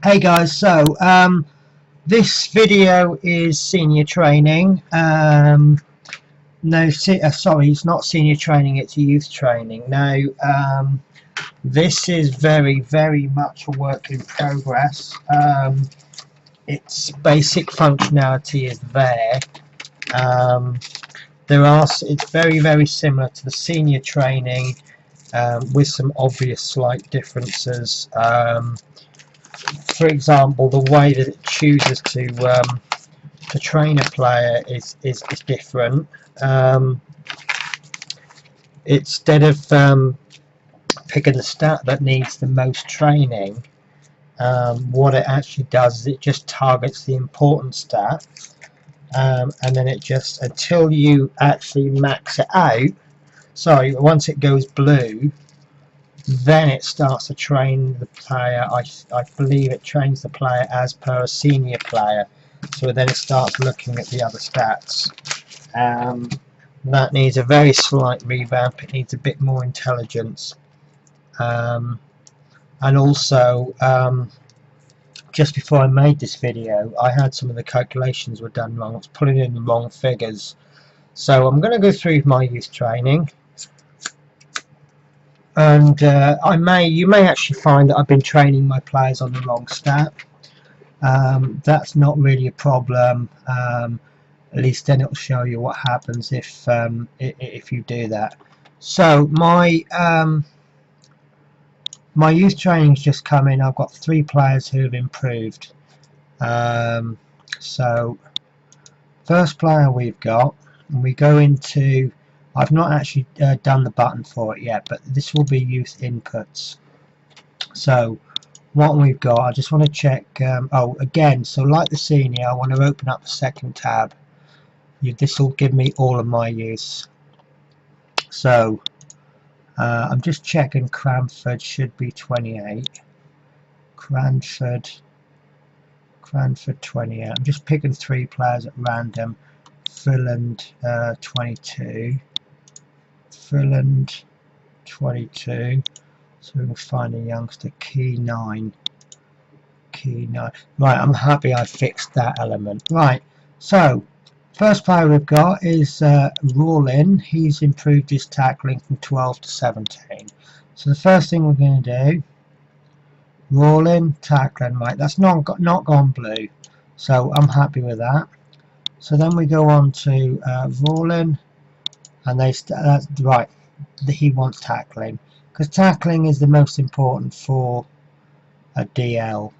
Hey guys, so this video is senior training. No, sorry, it's not senior training, it's youth training. Now, this is very much a work in progress. Its basic functionality is there. It's very similar to the senior training, with some obvious slight differences. For example, the way that it chooses to train a player is different. Instead of picking the stat that needs the most training, what it actually does is it just targets the important stat, and then it just, until you actually max it out, sorry, once it goes blue, then it starts to train the player. I believe it trains the player as per a senior player, so then it starts looking at the other stats. That needs a very slight revamp. It needs a bit more intelligence, and also just before I made this video, I had some of the calculations were done wrong. I was putting in the wrong figures, so I'm going to go through my youth training. And you may actually find that I've been training my players on the wrong stat. That's not really a problem. At least then it'll show you what happens if you do that. So my youth training's just come in. I've got 3 players who have improved. So first player we've got, and we go into, I've not actually done the button for it yet, but this will be youth inputs. So what we've got, I just want to check, again, so like the senior, I want to open up a second tab. This will give me all of my use. So I'm just checking Cranford should be 28. Cranford 28. I'm just picking 3 players at random. Freeland 22. Freeland 22. So we can find a youngster. Key 9. Right, I'm happy I fixed that element. Right, so first player we've got is Rawlin. He's improved his tackling from 12 to 17. So the first thing we're going to do, Rawlin, tackling, right, that's not gone blue. So I'm happy with that. So then we go on to Rawlin, and that's right, he wants tackling, because tackling is the most important for a DL.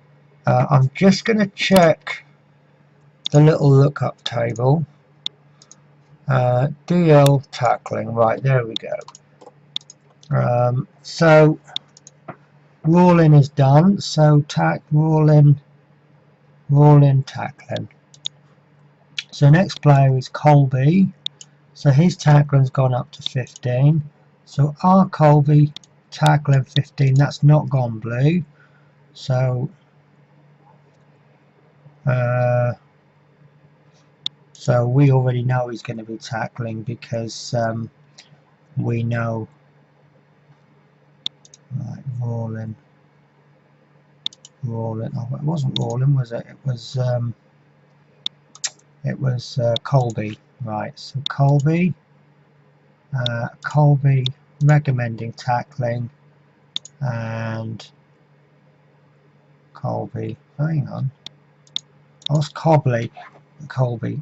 I'm just going to check the little lookup table. DL tackling, right, there we go. So Rawlin is done, so Rawlin tackling. So next player is Colby, so his tackling's gone up to 15. So our Colby tackling 15, that's not gone blue. So so we already know he's going to be tackling, because we know. Right, Rawlin. Oh, it wasn't Rawlin, was it? It was Colby. Right, so Colby recommending tackling, and Colby, hang on, oh, it's Colby,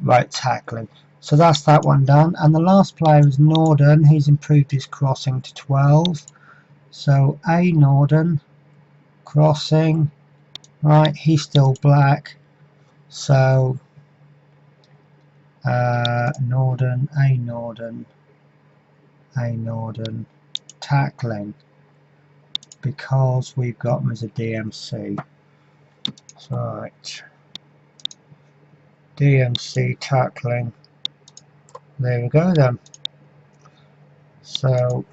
right, tackling. So that's that one done, and the last player is Norden. He's improved his crossing to 12. So A Norden, crossing, right, he's still black, so Norden, tackling, because we've got him as a DMC. So right, DMC tackling, there we go then. So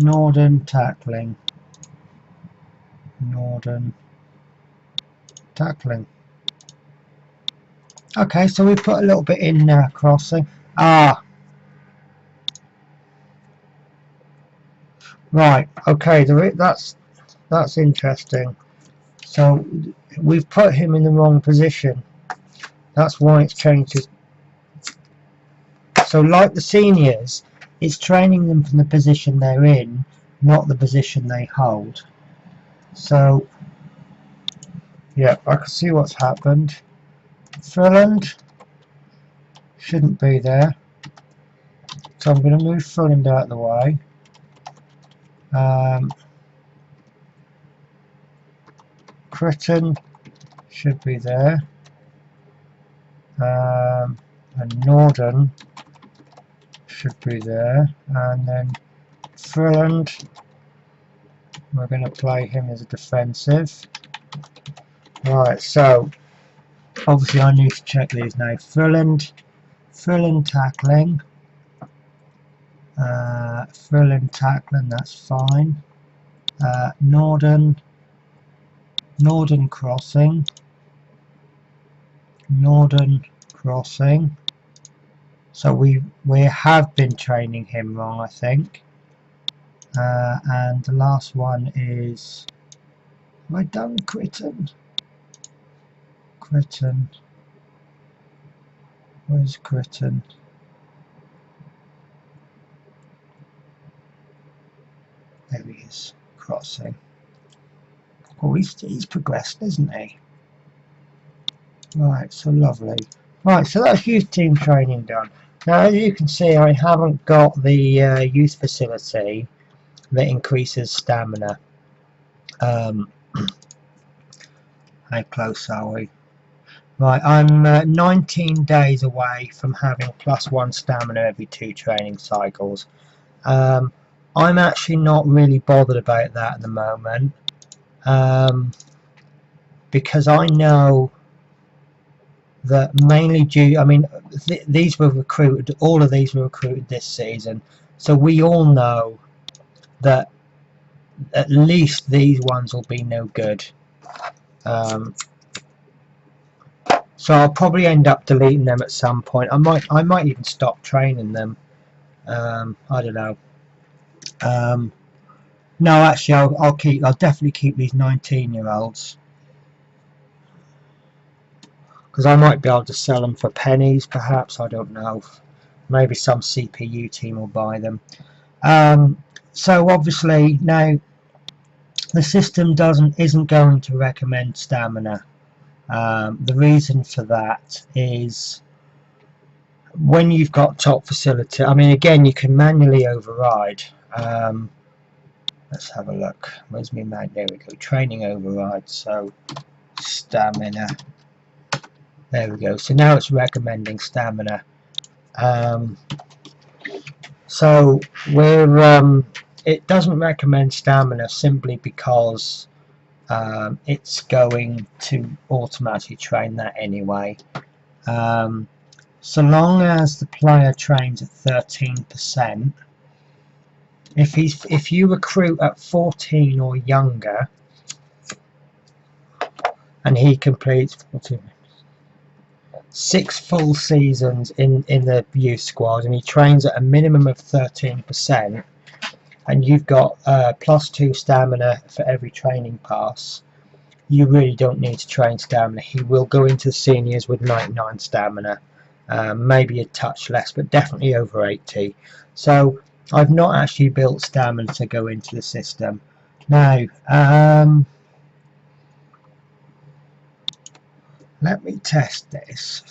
Norden tackling, okay, so we put a little bit in crossing. Right, okay, that's interesting. So we've put him in the wrong position. That's why it's changed his. So like the seniors, it's training them from the position they're in, not the position they hold. So yeah, I can see what's happened. Freeland shouldn't be there, so I'm going to move Freeland out of the way. Critton should be there, and Norden should be there, and then Freeland, we're going to play him as a defensive. Right, so obviously I need to check these now. Freeland tackling, that's fine. Norden crossing, so we have been training him wrong, I think. And the last one is, have I done Critton? Where's Critton? There he is, crossing. Oh, he's progressed, isn't he? Right, so lovely. Right, so that's youth team training done. Now, as you can see, I haven't got the youth facility that increases stamina. How close are we? Right, I'm 19 days away from having +1 stamina every 2 training cycles. I'm actually not really bothered about that at the moment, because I know that mainly due, I mean, these were recruited, all of these were recruited this season, so we all know that at least these ones will be no good. So I'll probably end up deleting them at some point. I might even stop training them. I don't know. No, actually, I'll definitely keep these 19-year-olds, because I might be able to sell them for pennies, perhaps. I don't know. Maybe some CPU team will buy them. So obviously now the system isn't going to recommend stamina. The reason for that is when you've got top facility, I mean, again, you can manually override. Let's have a look. Where's my mag? There we go. Training override. So stamina. There we go. So now it's recommending stamina. So it doesn't recommend stamina simply because it's going to automatically train that anyway. So long as the player trains at 13%, if you recruit at 14 or younger, and he completes 6 full seasons in the youth squad, and he trains at a minimum of 13%, and you've got +2 stamina for every training pass, you really don't need to train stamina. He will go into the seniors with 99 stamina, maybe a touch less, but definitely over 80. So I've not actually built stamina to go into the system. Now, let me test this.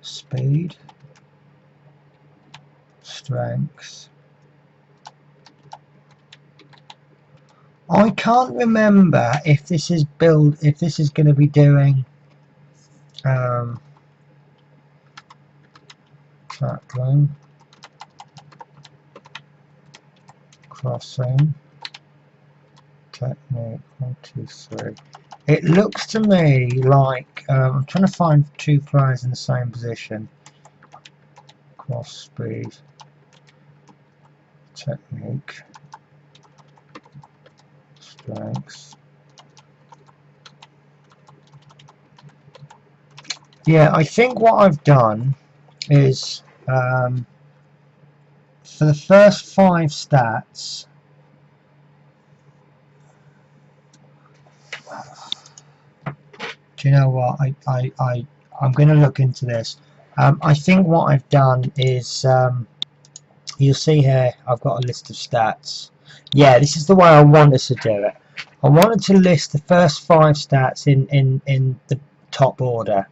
Speed, strength. I can't remember if this is going to be doing tackling, crossing, technique, 1, 2, 3. It looks to me like I'm trying to find 2 players in the same position. Cross, speed, technique, strength. Yeah, I think what I've done is for the first 5 stats, Do you know what? I'm going to look into this. I think what I've done is, you'll see here, I've got a list of stats. Yeah, this is the way I wanted to do it. I wanted to list the first 5 stats in the top order.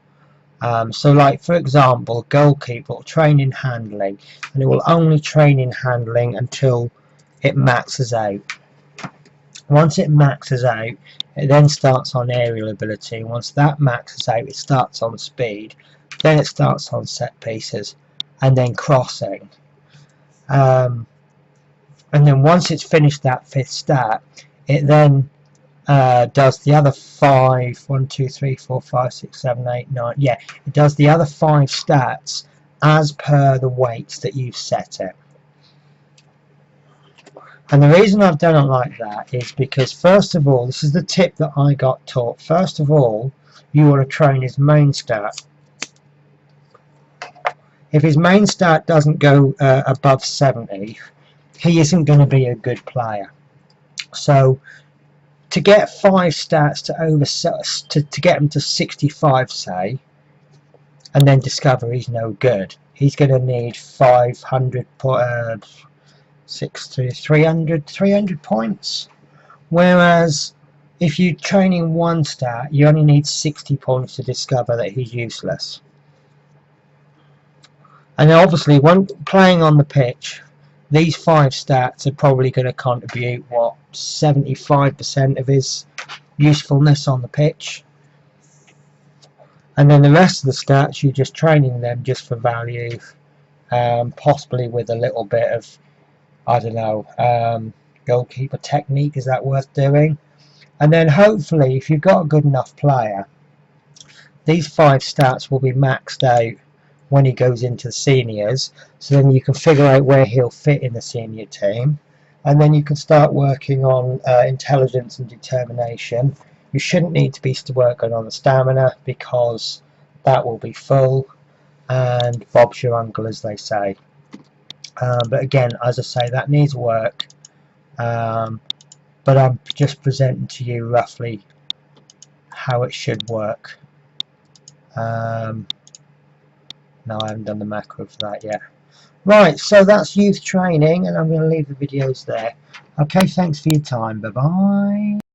So like, for example, goalkeeper will train in handling, and it will only train in handling until it maxes out. Once it maxes out, it then starts on aerial ability. Once that maxes out, it starts on speed, then it starts on set pieces, and then crossing. And then once it's finished that 5th stat, it then does the other 5, 1, 2, 3, 4, 5, 6, 7, 8, 9. Yeah, it does the other 5 stats as per the weights that you've set it. And the reason I've done it like that is because, first of all, this is the tip that I got taught. First of all, you want to train his main stat. If his main stat doesn't go above 70, he isn't going to be a good player. So to get 5 stats to get him to 65, say, and then discover he's no good, he's going to need 500 300 points. Whereas if you're training 1 stat, you only need 60 points to discover that he's useless. And obviously, when playing on the pitch, these 5 stats are probably going to contribute, what, 75% of his usefulness on the pitch. And then the rest of the stats, you're just training them just for value, possibly with a little bit of, I don't know, goalkeeper technique. Is that worth doing? And then hopefully, if you've got a good enough player, these 5 stats will be maxed out when he goes into the seniors, so then you can figure out where he'll fit in the senior team, and then you can start working on intelligence and determination. You shouldn't need to be working on the stamina, because that will be full, and Bob's your uncle, as they say. But again, as I say, that needs work, but I'm just presenting to you roughly how it should work. No, I haven't done the macro for that yet. Right, so that's youth training, and I'm going to leave the videos there. Okay, thanks for your time. Bye-bye.